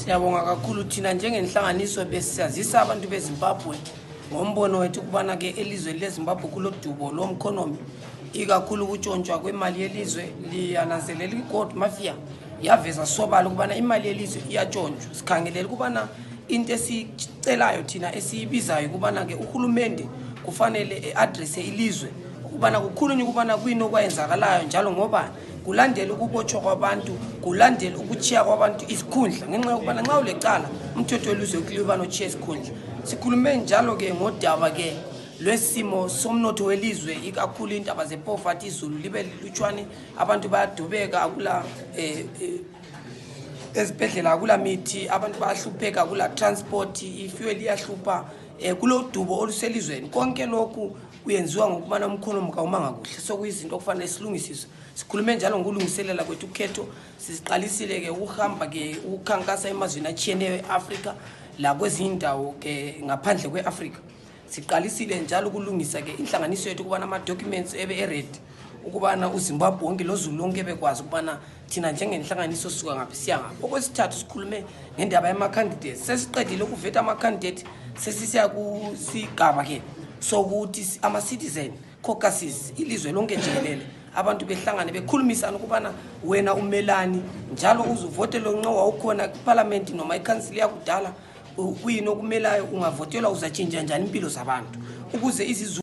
Siyabonga kakhulu thina njengenhlanganiso besiyazisa abantu beZimbabwe ngombono wethu kubana ke elizwe leZimbabwe kulodubo lomkhonomi ikakhulu ukutshontshwa kwemali yelizwe liyananzelela iGold Mafia yaveza sobala kubana imali yelizwe iyatshontshwa. Sikhangelela kubana into esicelayo thina esiyibizayo kubana ke uhulumende kufanele addresse ilizwe kubana kukhulunywa kubana kuyinokwenzakalayo njalo ngoba kulandela ukubotshwa kwabantu, kulandela ukuchiya kwabantu isikhundla ngenxa yokubana nxa ulecala umthetho welizwe ukliba nochiya isikhundla. Sikhulume njalo ke ngodaba ke lwesimo somnotho welizwe ikakhulu indaba zepoverty izulu libe lutshwane, abantu bayadubeka akula ezibhedlela akula mithi, abantu bayahlupheka akula transport, ifuel iyahlupha kulodubo oluselizweni. Konke lokhu kuyenziwa ngokubana umkhonomi kawumanga kuhle, sokuyizinto okufanele silungisiswe. Sikhulume njalo ngokulungiselela kwethu ukhetho, siqalisile ke ukuhamba ke ukukhankasa emazweni atshiyeneyo eAfrika la kwezinye indawo ke ngaphandle kweAfrika. Siqalisile njalo ukulungisa ke inhlanganiso yethu kubana ama documents ebe ready ukubana uZimbabwe wonke lozulu lonke bekwazi ukubana thina njengenhlanganiso suka ngaphi siya ngaphi. Okwesithathu sikhulume ngendaba yama candidates. Sesiqedile ukuveta ama candidates, sesisiya kusigaba ke sokuthi ama citizen caucuses ilizwe lonke jikelele abantu behlangane bekhulumisana ukubana wena umelani njalo uzuvotela nxa wawukhona kuparliament noma icouncil yakudala kuyini okumelayo ungavotelwa uzatshintsha njani impilo zabantu ukuze